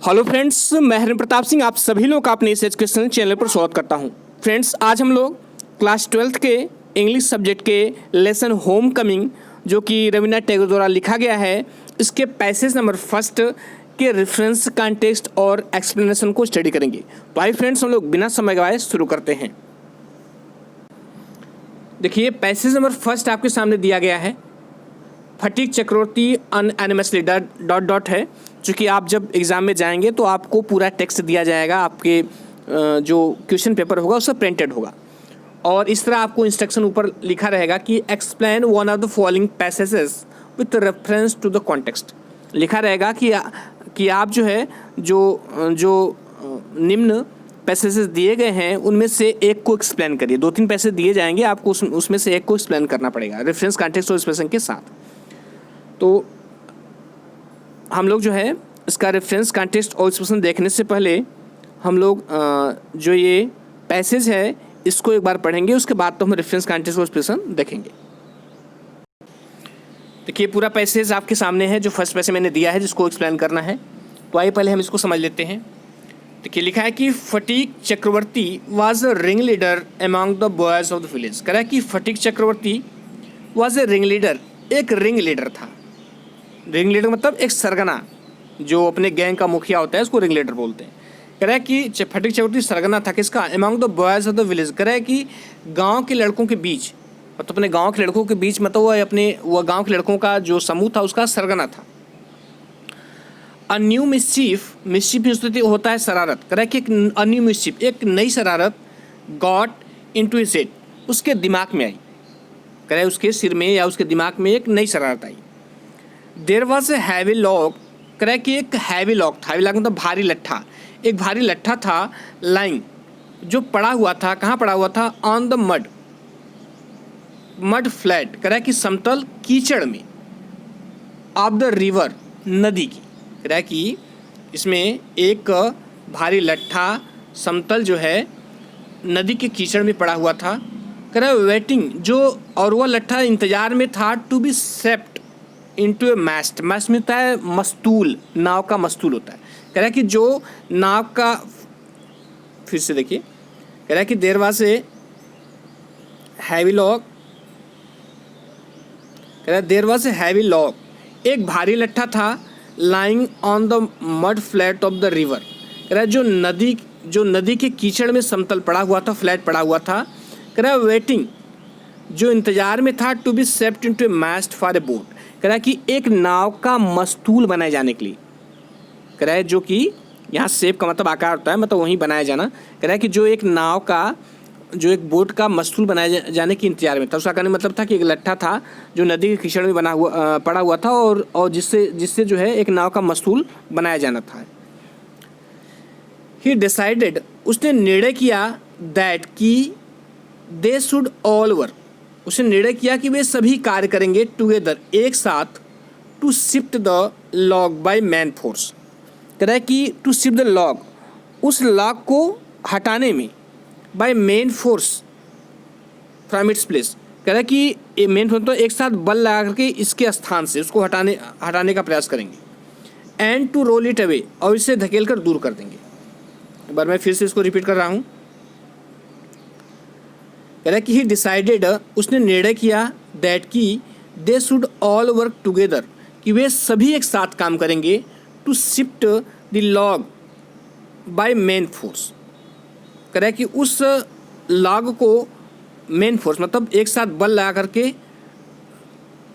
Hello friends, मैं हरिंद्र प्रताप सिंह आप सभी लोग का अपने इस एजुकेशन चैनल पर स्वागत करता हूं। फ्रेंड्स, आज हम लोग क्लास 12th के इंग्लिश सब्जेक्ट के लेसन होम कमिंग जो कि रविन्द्रनाथ टैगोर द्वारा लिखा गया है, इसके पैसेज नंबर फर्स्ट के रेफरेंस कॉन्टेक्स्ट और एक्सप्लेनेशन को स्टडी करेंगे। तो आइए फ्रेंड्स, हम लोग बिना समय गवाए शुरू करते हैं। देखिए, पैसेज नंबर फर्स्ट आपके सामने दिया गया है। फटीक चक्रवर्ती अनएनिमसली डॉट है, चूँकि आप जब एग्ज़ाम में जाएंगे तो आपको पूरा टेक्स्ट दिया जाएगा, आपके जो क्वेश्चन पेपर होगा उससे प्रिंटेड होगा और इस तरह आपको इंस्ट्रक्शन ऊपर लिखा रहेगा कि explain one of the following passages with reference to the context. लिखा रहेगा कि आप जो है जो निम्न पैसेजेस दिए गए हैं उनमें से एक को एक्सप्लेन करिए। 2-3 पैसेज दिए जाएंगे, आपको उसमें से एक को एक्सप्लेन करना पड़ेगा रेफरेंस कॉन्टेक्स्ट और एक्सप्रेशन के साथ। तो हम लोग जो है इसका रेफरेंस कॉन्टेक्स्ट और एक्सप्रेशन देखने से पहले हम लोग जो ये पैसेज है इसको एक बार पढ़ेंगे, उसके बाद तो हम रेफरेंस कॉन्टेक्स्ट और एक्सप्रेशन देखेंगे। देखिए, पूरा पैसेज आपके सामने है जो फर्स्ट पैसेज मैंने दिया है जिसको एक्सप्लेन करना है। तो आइए पहले हम इसको समझ लेते हैं। देखिए, लिखा है कि Phatik Chakravarti was a ring leader among the boys of the village. कह रहा है कि Phatik Chakravarti was a ring leader, एक रिंग लीडर था। रिंग लीडर मतलब एक सरगना, जो अपने गैंग का मुखिया होता है उसको रिंग लीडर बोलते हैं। कह रहा है कि फटीक चक्रवर्ती सरगना था किसका? Among the boys of the village. कह रहा है कि गांव के लड़कों के बीच, मतलब अपने गांव के लड़कों के बीच, मतलब वह गांव के लड़कों का जो समूह था उसका सरगना था। अ न्यू मिस्चीफ होता है शरारत। कह रहा है कि एक न्यू मिस्चीफ, एक नई शरारत गॉट इनटू हिज हेड, उसके दिमाग में आई। कह रहा है उसके सिर में या उसके दिमाग में एक नई शरारत आई। There was a heavy log. कह रहा है कि एक हैवी लॉग था। हैवी लॉग मतलब भारी लट्ठा, एक भारी लट्ठा था लाइंग, जो पड़ा हुआ था। कहाँ पड़ा हुआ था? On the mud flat. कह रहा है कि समतल कीचड़ में, ऑफ द रिवर, नदी की। कह रहा है कि इसमें एक भारी लट्ठा समतल जो है नदी के कीचड़ में पड़ा हुआ था। कह रहा है वेटिंग, जो और वह लट्ठा इंतजार में था, to be shaped into a mast. Mast में होता है मस्तूल, नाव का मस्तूल होता है। कह रहा है कि जो नाव का, फिर से देखिए, कह रहा है कि there was a heavy log. कह रहा है there was a heavy log, एक भारी लट्ठा था, lying on the mud flat of the river. कह रहा है जो नदी के कीचड़ में समतल पड़ा हुआ था, फ्लैट पड़ा हुआ था। कह रहा है वेटिंग, जो इंतजार में था, to be shaped into a mast for a boat. कह रहा है कि एक नाव का मस्तूल बनाए जाने के लिए। कह रहा है जो कि यहाँ सेप का मतलब आकार होता है, मतलब वहीं बनाया जाना। कह रहा है कि जो एक नाव का, जो एक बोट का मस्तूल बनाए जाने के इंतजार में था। उसका कहने मतलब था कि एक लट्ठा था जो नदी के कीचड़ में पड़ा हुआ था और जिससे जो है एक नाव का मस्तूल बनाया जाना था। ही डिसाइडेड, उसने निर्णय किया, दैट कि दे शुड ऑल वर्क, उसने निर्णय किया कि वे सभी कार्य करेंगे टुगेदर, एक साथ, to shift the log by man force. कह रहा है कि टू शिफ्ट द लॉग, उस लॉग को हटाने में, by main force from its place. कह रहा है कि मेन फोर्स तो एक साथ बल लगा करके इसके स्थान से उसको हटाने का प्रयास करेंगे। And to roll it away, और इसे धकेल कर दूर कर देंगे। एक बार मैं फिर से इसको रिपीट कर रहा हूँ। कह रहा है कि ही डिसाइडेड, उसने निर्णय किया, दैट कि they should all work together, कि वे सभी एक साथ काम करेंगे, to shift the log by main force. कह रहा है कि उस लॉग को मेन फोर्स मतलब एक साथ बल लगा करके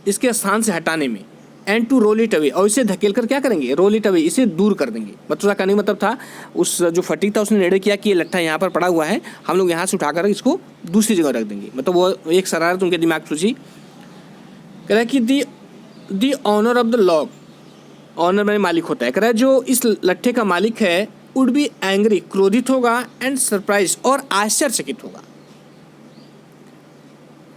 इसके स्थान से हटाने में। And to roll it away, और इसे धकेल कर क्या करेंगे? रोल इट अवे, इसे दूर कर देंगे। मतलब कहने मतलब था, उस जो फटीक था उसने निर्णय किया कि ये लट्ठा यहाँ पर पड़ा हुआ है, हम लोग यहाँ से उठाकर इसको दूसरी जगह रख देंगे। मतलब वो एक शरारत उनके दिमाग में सूझी। कह रहा है कि the owner of the log, owner में मालिक होता है। कह रहा है जो इस लट्ठे का मालिक है, वुड बी एंग्री, क्रोधित होगा, एंड सरप्राइज, और आश्चर्यचकित होगा।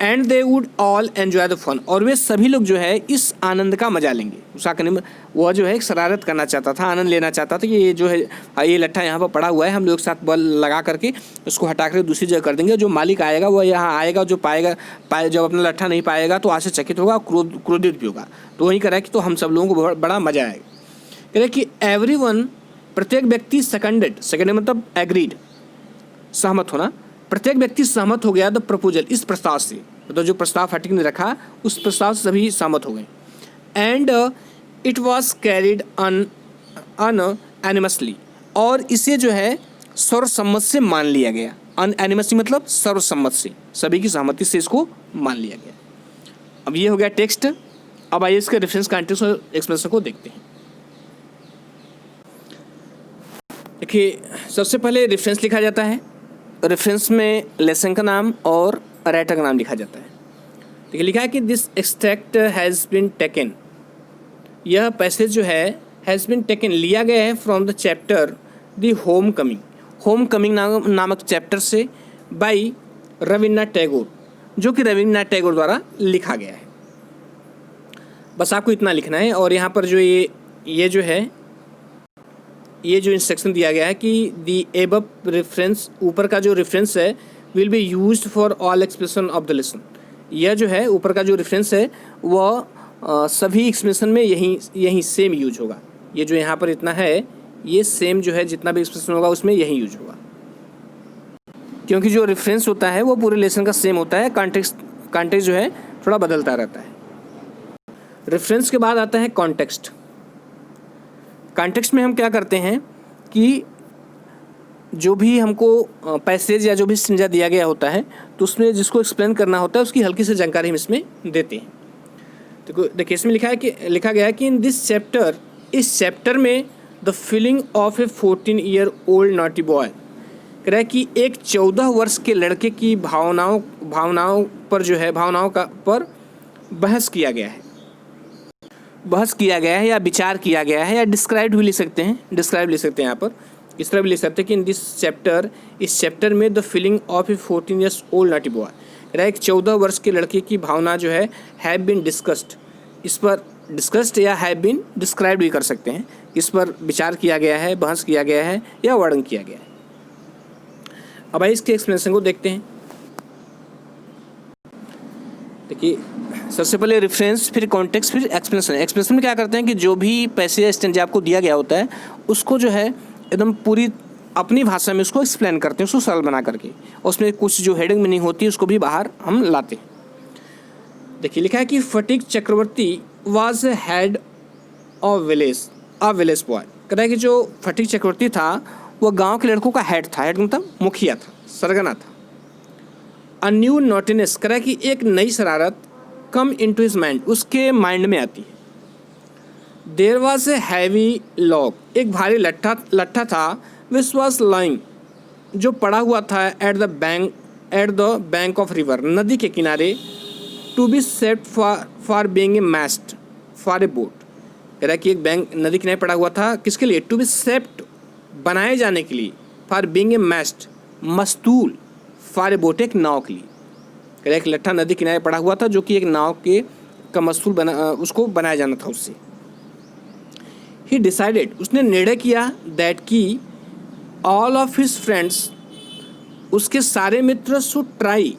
And they would all enjoy the fun, और वे सभी लोग जो है इस आनंद का मजा लेंगे। उसका कहने में वह जो है एक शरारत करना चाहता था, आनंद लेना चाहता था कि ये जो है ये लट्ठा यहाँ पर पड़ा हुआ है, हम लोग एक साथ बल लगा करके उसको हटा कर दूसरी जगह कर देंगे। जो मालिक आएगा वह यहाँ आएगा, जो जब अपना लट्ठा नहीं पाएगा तो आश्चर्यचकित होगा, क्रोधित भी होगा। तो वही कह रहा है कि तो हम सब लोगों को बड़ा मजा आएगा। कह रहे कि एवरी वन प्रत्येक व्यक्ति सेकंडेड मतलब एग्रीड, सहमत होना, प्रत्येक व्यक्ति सहमत हो गया द प्रपोजल, इस प्रस्ताव से, मतलब जो प्रस्ताव फटिक ने रखा उस प्रस्ताव से सभी सहमत हो गए। And it was carried unanimously, और इसे जो है सर्वसम्मत से मान लिया गया। अनएनिमसली मतलब सर्वसम्मत से, सभी की सहमति से इसको मान लिया गया। अब ये हो गया टेक्स्ट। अब आइए इसके रेफरेंस कॉन्टेक्स्ट और एक्सप्लेनेशन को देखते हैं। देखिए, सबसे पहले रेफरेंस लिखा जाता है। रेफरेंस में लेसन का नाम और राइटर का नाम लिखा जाता है। देखिए, लिखा है कि this extract has been taken, यह पैसेज जो है हैज़ बीन टेकन लिया गया है from the chapter the homecoming नामक चैप्टर से बाई रविन्द्रनाथ टैगोर, जो कि रविन्द्रनाथ टैगोर द्वारा लिखा गया है। बस आपको इतना लिखना है। और यहाँ पर जो ये जो इंस्ट्रक्शन दिया गया है कि दी एबव रेफरेंस, ऊपर का जो रेफरेंस है, will be used for all expression of the lesson. यह जो है ऊपर का जो रेफरेंस है वह सभी एक्सप्रेशन में यही सेम यूज होगा। ये जो यहाँ पर इतना है, ये सेम जो है जितना भी एक्सप्रेशन होगा उसमें यही यूज होगा, क्योंकि जो रेफरेंस होता है वो पूरे लेसन का सेम होता है। कॉन्टेक्स्ट जो है थोड़ा बदलता रहता है। रेफरेंस के बाद आता है कॉन्टेक्स्ट। कॉन्टेक्स्ट में हम क्या करते हैं कि जो भी हमको पैसेज या जो भी स्टेंजा दिया गया होता है तो उसमें जिसको एक्सप्लेन करना होता है उसकी हल्की सी जानकारी हम इसमें देते हैं। तो देखिए, इसमें लिखा गया है कि इन दिस चैप्टर, इस चैप्टर में the feeling of A 14 year old naughty boy, कह रहा है कि एक 14 वर्ष के लड़के की भावनाओं पर बहस किया गया है या विचार किया गया है, या डिस्क्राइब भी ले सकते हैं यहाँ पर। इस तरह भी ले सकते हैं कि इन दिस चैप्टर, इस चैप्टर में the feeling of A 14 years old naughty boy, कह रहा है एक 14 वर्ष के लड़के की भावना जो है हैव बीन डिस्कस्ड, इस पर डिस्कस्ड या हैव बीन डिस्क्राइब भी कर सकते हैं। इस पर विचार किया गया है, बहस किया गया है या वर्णन किया गया है। अब आइए इसके एक्सप्लेनेशन को देखते हैं। देखिए, सबसे पहले रेफरेंस, फिर कॉन्टेक्स्ट, फिर एक्सप्लेनेशन। एक्सप्लेनेशन में क्या करते हैं कि जो भी पैसेज या स्टेंजा आपको दिया गया होता है उसको जो है एकदम पूरी अपनी भाषा में उसको एक्सप्लेन करते हैं, उसको सरल बना करके। उसमें कुछ जो हेडिंग मीनिंग होती है उसको भी बाहर हम लाते हैं। देखिए, लिखा है कि Phatik Chakravarti was head of village boy, कह रहा है कि जो फटीक चक्रवर्ती था वह गांव के लड़कों का हेड था। हेड मतलब मुखिया था, सरगना था। अ न्यू नॉटीनेस, कह रहा है कि एक नई शरारत कम इनटू हिज माइंड, उसके माइंड में आती है। There was a heavy log, एक भारी लट्ठा था, विच वाज लाइंग, जो पड़ा हुआ था at the bank of river, नदी के किनारे, to be set for being a mast for a boat, कह रहा है कि एक बैंक नदी किनारे पड़ा हुआ था, किसके लिए? टू बी सेप्ट, बनाए जाने के लिए, फॉर बीइंग ए मास्ट, मस्तूल, फॉर ए बोट, एक नाव के लिए। कह रहा है एक लट्ठा नदी किनारे पड़ा हुआ था जो कि एक नाव का मस्तूल उसको बनाया जाना था उससे। ही डिसाइडेड, उसने निर्णय किया, दैट की ऑल ऑफ हिज फ्रेंड्स, उसके सारे मित्र, शुड ट्राई,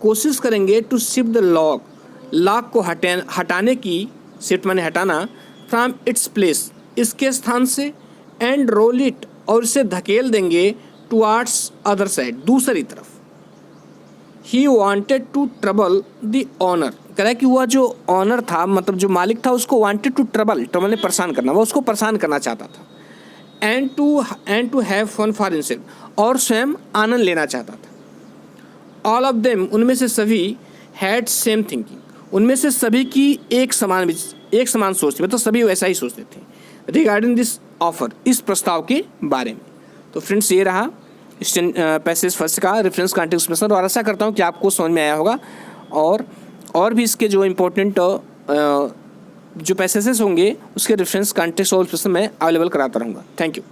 कोशिश करेंगे, टू शिफ्ट द लॉग को हटाने की, शिफ्ट माने हटाना, फ्रॉम इट्स प्लेस, इसके स्थान से, एंड रोल इट, और इसे धकेल देंगे, टुवार्ड्स अदर साइड, दूसरी तरफ। He wanted to trouble the owner, कह रहा है कि वह जो ऑनर था, मतलब जो मालिक था, उसको वांटेड टू ट्रबल ने परेशान करना, वह उसको परेशान करना चाहता था। And to have fun for himself, और स्वयं आनंद लेना चाहता था। ऑल ऑफ देम, उनमें से सभी, हैड सेम थिंकिंग, उनमें से सभी की एक समान सोच थी, मतलब सभी वैसा ही सोचते थे। रिगार्डिंग दिस ऑफर, इस प्रस्ताव के बारे में। तो फ्रेंड्स, ये रहा पैसेज फर्स्ट का रेफरेंस कॉन्टेक्स्ट एक्सप्लेनेशन, और आशा करता हूँ कि आपको समझ में आया होगा। और भी इसके जो इम्पोर्टेंट जो पैसेजेस होंगे उसके रेफरेंस कॉन्टेक्स्ट और एक्सप्लेनेशन मैं अवेलेबल कराता रहूँगा। Thank you.